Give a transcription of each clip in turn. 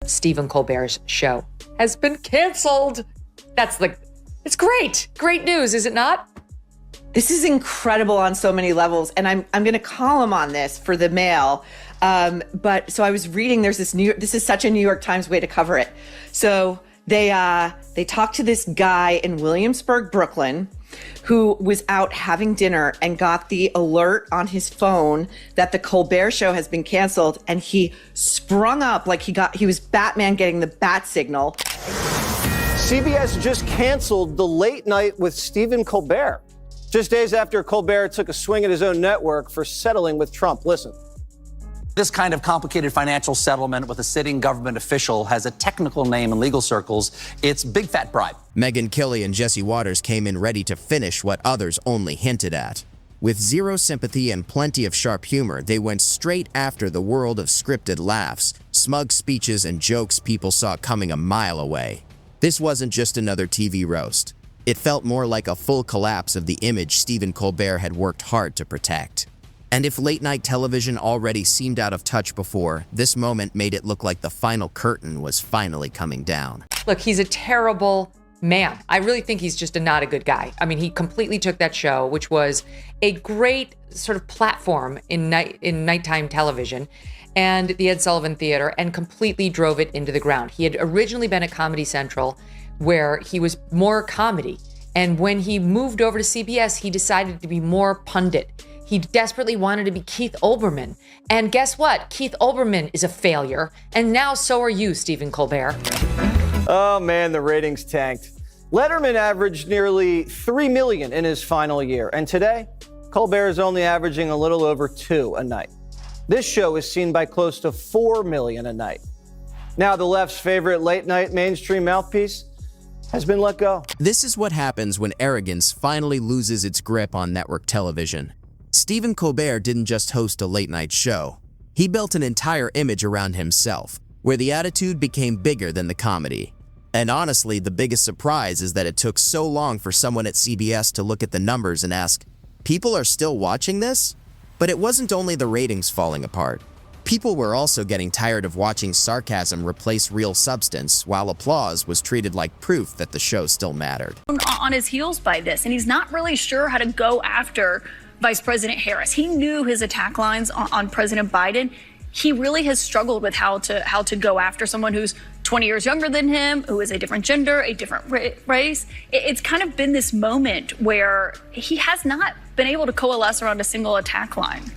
Stephen Colbert's show has been canceled. It's great. Great news, is it not? This is incredible on so many levels. And I'm going to column on this for the Mail. But so I was reading, this is such a New York Times way to cover it. So they talked to this guy in Williamsburg, Brooklyn, who was out having dinner and got the alert on his phone that the Colbert show has been canceled. And he sprung up like he was Batman getting the bat signal. CBS just canceled the Late Night with Stephen Colbert, just days after Colbert took a swing at his own network for settling with Trump. Listen. This kind of complicated financial settlement with a sitting government official has a technical name in legal circles. It's big fat bribe. Megyn Kelly and Jesse Waters came in ready to finish what others only hinted at. With zero sympathy and plenty of sharp humor, they went straight after the world of scripted laughs, smug speeches, and jokes people saw coming a mile away. This wasn't just another TV roast. It felt more like a full collapse of the image Stephen Colbert had worked hard to protect. And if late-night television already seemed out of touch before, this moment made it look like the final curtain was finally coming down. Look, he's a terrible man. I really think he's just not a good guy. I mean, he completely took that show, which was a great sort of platform in nighttime television, and the Ed Sullivan Theater, and completely drove it into the ground. He had originally been at Comedy Central, where he was more comedy. And when he moved over to CBS, he decided to be more pundit. He desperately wanted to be Keith Olbermann. And guess what? Keith Olbermann is a failure. And now so are you, Stephen Colbert. Oh, man, the ratings tanked. Letterman averaged nearly 3 million in his final year. And today, Colbert is only averaging a little over 2 a night. This show is seen by close to 4 million a night. Now, the left's favorite late-night mainstream mouthpiece has been let go. This is what happens when arrogance finally loses its grip on network television. Stephen Colbert didn't just host a late-night show. He built an entire image around himself, where the attitude became bigger than the comedy. And honestly, the biggest surprise is that it took so long for someone at CBS to look at the numbers and ask, "People are still watching this?" But it wasn't only the ratings falling apart. People were also getting tired of watching sarcasm replace real substance, while applause was treated like proof that the show still mattered. On his heels by this, and he's not really sure how to go after Vice President Harris. He knew his attack lines on President Biden. He really has struggled with how to go after someone who's 20 years younger than him, who is a different gender, a different race. It's kind of been this moment where he has not been able to coalesce around a single attack line.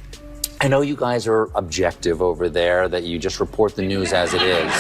I know you guys are objective over there, that you just report the news as it is.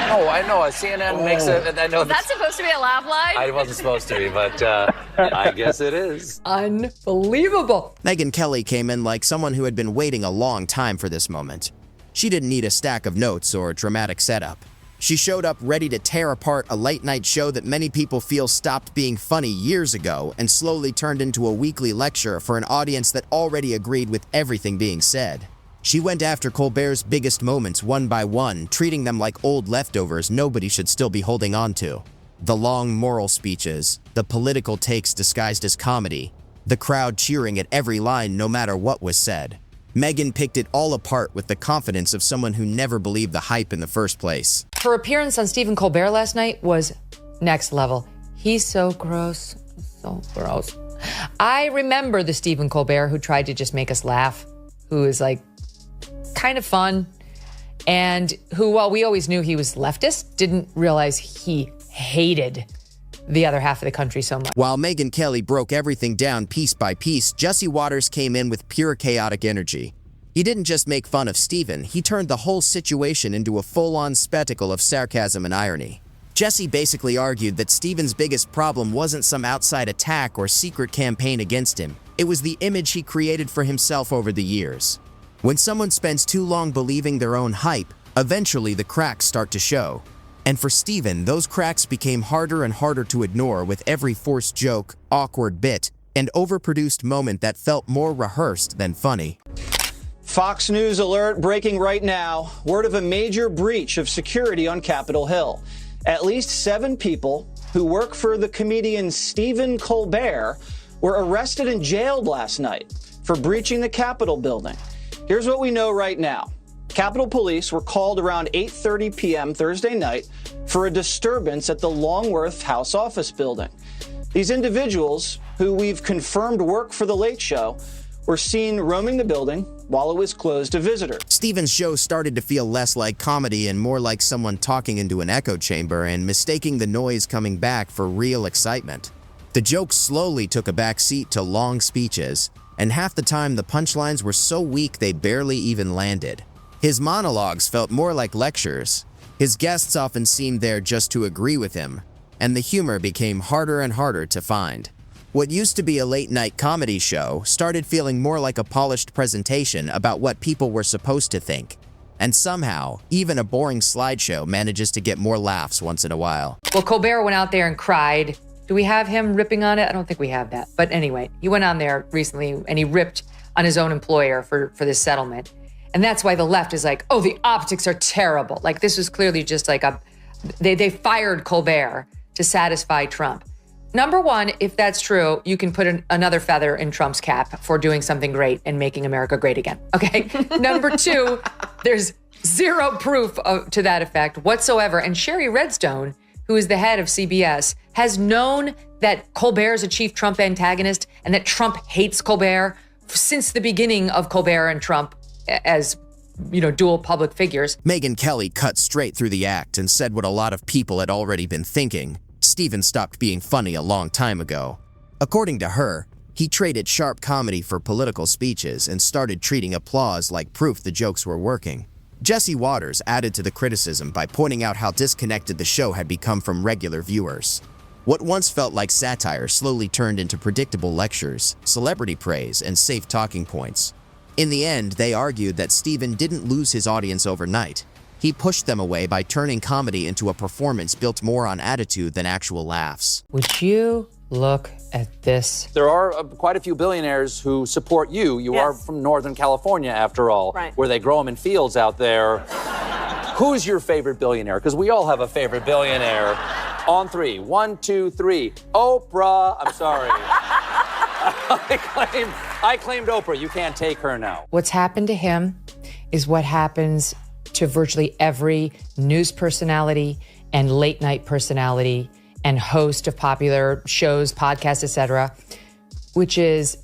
Oh, I know. CNN makes it. I know that's supposed to be a laugh line. I wasn't supposed to be, but I guess it is. Unbelievable. Megyn Kelly came in like someone who had been waiting a long time for this moment. She didn't need a stack of notes or a dramatic setup. She showed up ready to tear apart a late-night show that many people feel stopped being funny years ago and slowly turned into a weekly lecture for an audience that already agreed with everything being said. She went after Colbert's biggest moments one by one, treating them like old leftovers nobody should still be holding on to. The long moral speeches, the political takes disguised as comedy, the crowd cheering at every line no matter what was said. Megyn picked it all apart with the confidence of someone who never believed the hype in the first place. Her appearance on Stephen Colbert last night was next level. He's so gross. So gross. I remember the Stephen Colbert who tried to just make us laugh, who is like kind of fun, and who, while we always knew he was leftist, didn't realize he hated the other half of the country so much. While Megyn Kelly broke everything down piece by piece, Jesse Waters came in with pure chaotic energy. He didn't just make fun of Stephen, he turned the whole situation into a full-on spectacle of sarcasm and irony. Jesse basically argued that Stephen's biggest problem wasn't some outside attack or secret campaign against him. It was the image he created for himself over the years. When someone spends too long believing their own hype, eventually the cracks start to show. And for Stephen, those cracks became harder and harder to ignore with every forced joke, awkward bit, and overproduced moment that felt more rehearsed than funny. Fox News alert breaking right now. Word of a major breach of security on Capitol Hill. At least 7 people who work for the comedian Stephen Colbert were arrested and jailed last night for breaching the Capitol building. Here's what we know right now. Capitol Police were called around 8:30 p.m. Thursday night for a disturbance at the Longworth House office building. These individuals, who we've confirmed work for The Late Show, were seen roaming the building while it was closed to visitors. Stephen's show started to feel less like comedy and more like someone talking into an echo chamber and mistaking the noise coming back for real excitement. The jokes slowly took a back seat to long speeches, and half the time the punchlines were so weak they barely even landed. His monologues felt more like lectures. His guests often seemed there just to agree with him, and the humor became harder and harder to find. What used to be a late-night comedy show started feeling more like a polished presentation about what people were supposed to think. And somehow, even a boring slideshow manages to get more laughs once in a while. Well, Colbert went out there and cried. Do we have him ripping on it? I don't think we have that. But anyway, he went on there recently and he ripped on his own employer for this settlement. And that's why the left is like, oh, the optics are terrible. Like, this was clearly just like they fired Colbert to satisfy Trump. Number one, if that's true, you can put another feather in Trump's cap for doing something great and making America great again, okay? Number two, there's zero proof to that effect whatsoever. And Sherry Redstone, who is the head of CBS, has known that Colbert is a chief Trump antagonist and that Trump hates Colbert since the beginning of Colbert and Trump as, dual public figures. Megyn Kelly cut straight through the act and said what a lot of people had already been thinking. Stephen stopped being funny a long time ago. According to her, he traded sharp comedy for political speeches and started treating applause like proof the jokes were working. Jesse Waters added to the criticism by pointing out how disconnected the show had become from regular viewers. What once felt like satire slowly turned into predictable lectures, celebrity praise, and safe talking points. In the end, they argued that Stephen didn't lose his audience overnight. He pushed them away by turning comedy into a performance built more on attitude than actual laughs. Would you look at this? There are quite a few billionaires who support you. You are from Northern California, after all, where they grow them in fields out there. Who's your favorite billionaire? Because we all have a favorite billionaire. On three. 1, 2, 3. Oprah. I'm sorry. I claimed Oprah. You can't take her now. What's happened to him is what happens to virtually every news personality and late night personality and host of popular shows, podcasts, etc., which is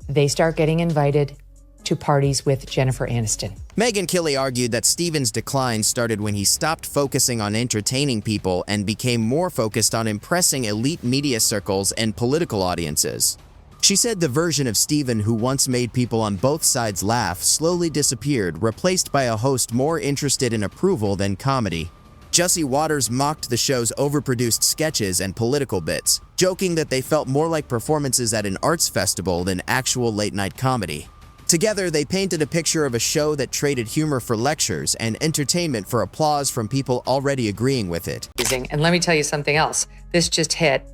they start getting invited to parties with Jennifer Aniston. Megyn Kelly argued that Stephen's decline started when he stopped focusing on entertaining people and became more focused on impressing elite media circles and political audiences. She said the version of Stephen who once made people on both sides laugh slowly disappeared, replaced by a host more interested in approval than comedy. Jesse Waters mocked the show's overproduced sketches and political bits, joking that they felt more like performances at an arts festival than actual late-night comedy. Together, they painted a picture of a show that traded humor for lectures and entertainment for applause from people already agreeing with it. And let me tell you something else. This just hit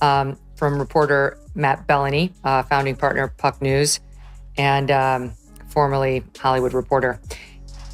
from reporter Matt Bellany, founding partner of Puck News, and formerly Hollywood Reporter.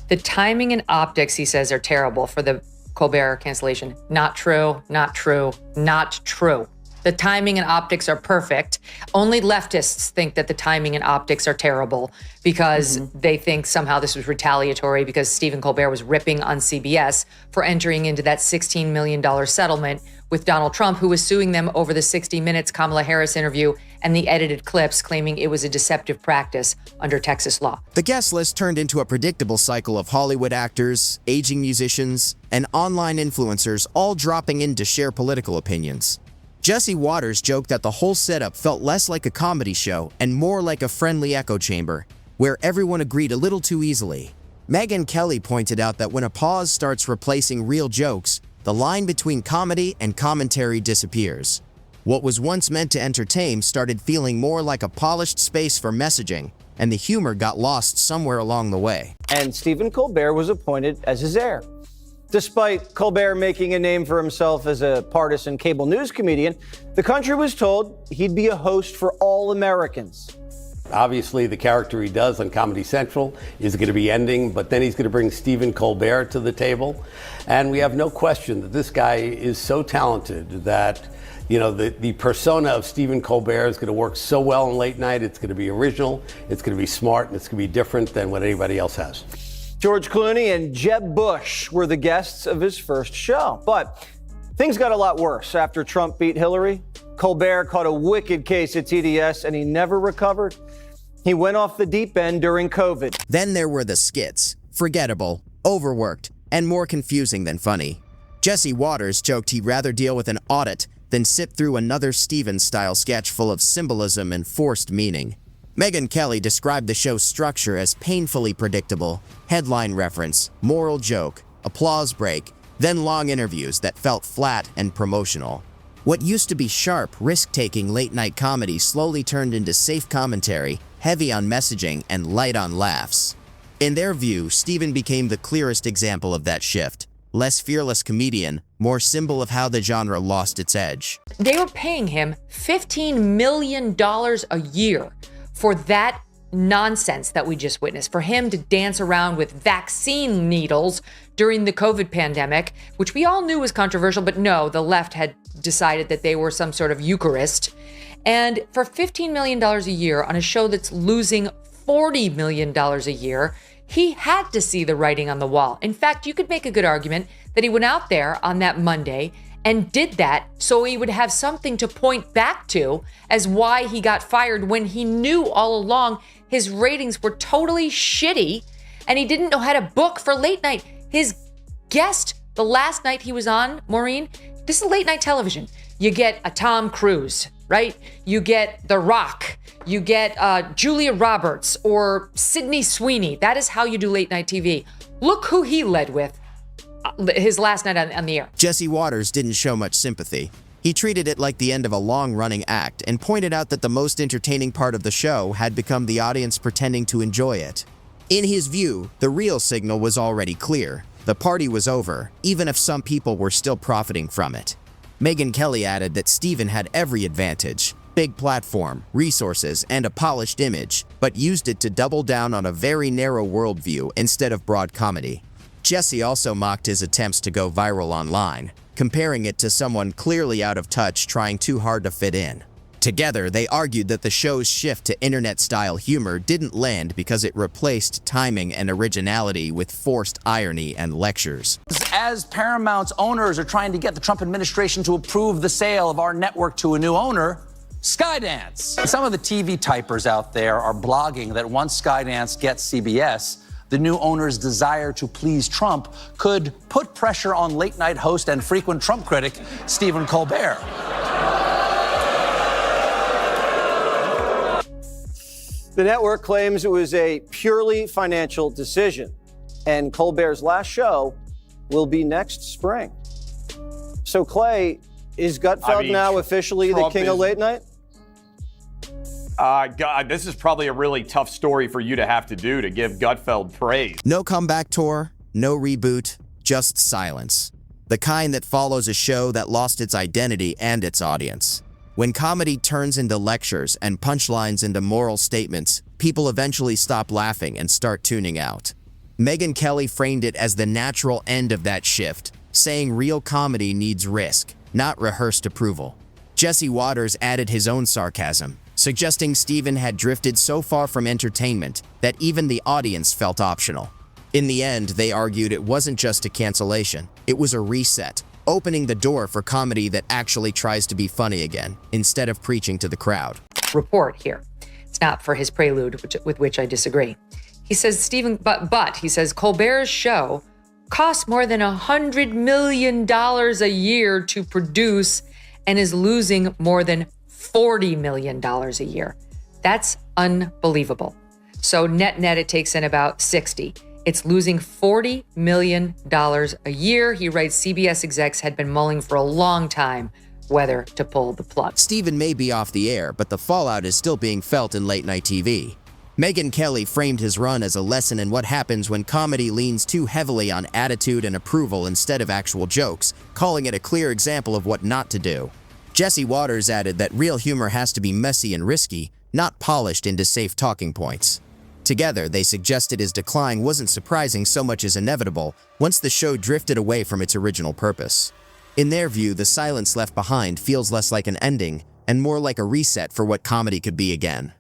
The timing and optics, he says, are terrible for the Colbert cancellation. Not true, not true, not true. The timing and optics are perfect. Only leftists think that the timing and optics are terrible because they think somehow this was retaliatory because Stephen Colbert was ripping on CBS for entering into that $16 million settlement with Donald Trump, who was suing them over the 60 Minutes Kamala Harris interview and the edited clips, claiming it was a deceptive practice under Texas law. The guest list turned into a predictable cycle of Hollywood actors, aging musicians, and online influencers all dropping in to share political opinions. Jesse Waters joked that the whole setup felt less like a comedy show and more like a friendly echo chamber, where everyone agreed a little too easily. Megyn Kelly pointed out that when a pause starts replacing real jokes, the line between comedy and commentary disappears. What was once meant to entertain started feeling more like a polished space for messaging, and the humor got lost somewhere along the way. And Stephen Colbert was appointed as his heir. Despite Colbert making a name for himself as a partisan cable news comedian, the country was told he'd be a host for all Americans. Obviously, the character he does on Comedy Central is going to be ending, but then he's going to bring Stephen Colbert to the table. And we have no question that this guy is so talented that, the persona of Stephen Colbert is going to work so well in late night. It's going to be original, it's going to be smart, and it's going to be different than what anybody else has. George Clooney and Jeb Bush were the guests of his first show. But things got a lot worse after Trump beat Hillary. Colbert caught a wicked case of TDS and he never recovered. He went off the deep end during COVID. Then there were the skits. Forgettable, overworked, and more confusing than funny. Jesse Waters joked he'd rather deal with an audit than sit through another Stevens-style sketch full of symbolism and forced meaning. Megyn Kelly described the show's structure as painfully predictable, headline reference, moral joke, applause break, then long interviews that felt flat and promotional. What used to be sharp, risk-taking late-night comedy slowly turned into safe commentary, heavy on messaging, and light on laughs. In their view, Steven became the clearest example of that shift. Less fearless comedian, more symbol of how the genre lost its edge. They were paying him $15 million a year for that nonsense that we just witnessed, for him to dance around with vaccine needles during the COVID pandemic, which we all knew was controversial, but no, the left had decided that they were some sort of Eucharist. And for $15 million a year on a show that's losing $40 million a year, he had to see the writing on the wall. In fact, you could make a good argument that he went out there on that Monday and did that so he would have something to point back to as why he got fired, when he knew all along his ratings were totally shitty and he didn't know how to book for late night. His guest, the last night he was on, Maureen, this is late night television. You get a Tom Cruise, right? You get The Rock. You get Julia Roberts or Sydney Sweeney. That is how you do late night TV. Look who he led with his last night on the air. Jesse Waters didn't show much sympathy. He treated it like the end of a long-running act and pointed out that the most entertaining part of the show had become the audience pretending to enjoy it. In his view, the real signal was already clear. The party was over, even if some people were still profiting from it. Megyn Kelly added that Steven had every advantage, big platform, resources, and a polished image, but used it to double down on a very narrow worldview instead of broad comedy. Jesse also mocked his attempts to go viral online, comparing it to someone clearly out of touch trying too hard to fit in. Together, they argued that the show's shift to internet-style humor didn't land because it replaced timing and originality with forced irony and lectures. As Paramount's owners are trying to get the Trump administration to approve the sale of our network to a new owner, Skydance. Some of the TV typers out there are blogging that once Skydance gets CBS, the new owner's desire to please Trump could put pressure on late-night host and frequent Trump critic Stephen Colbert. The network claims it was a purely financial decision, and Colbert's last show will be next spring. So, Clay, is Gutfeld now officially Trump the king of late night? God, this is probably a really tough story for you to have to do, to give Gutfeld praise. No comeback tour, no reboot, just silence. The kind that follows a show that lost its identity and its audience. When comedy turns into lectures and punchlines into moral statements, people eventually stop laughing and start tuning out. Megyn Kelly framed it as the natural end of that shift, saying real comedy needs risk, not rehearsed approval. Jesse Waters added his own sarcasm, suggesting Steven had drifted so far from entertainment that even the audience felt optional. In the end, they argued it wasn't just a cancellation, it was a reset, opening the door for comedy that actually tries to be funny again, instead of preaching to the crowd. Report here. It's not for his prelude, with which I disagree. He says he says Colbert's show costs more than $100 million a year to produce and is losing more than $40 million a year. That's unbelievable. So net, it takes in about 60. It's losing $40 million a year. He writes CBS execs had been mulling for a long time whether to pull the plug. Steven may be off the air, but the fallout is still being felt in late-night TV. Megyn Kelly framed his run as a lesson in what happens when comedy leans too heavily on attitude and approval instead of actual jokes, calling it a clear example of what not to do. Jesse Waters added that real humor has to be messy and risky, not polished into safe talking points. Together, they suggested his decline wasn't surprising so much as inevitable once the show drifted away from its original purpose. In their view, the silence left behind feels less like an ending and more like a reset for what comedy could be again.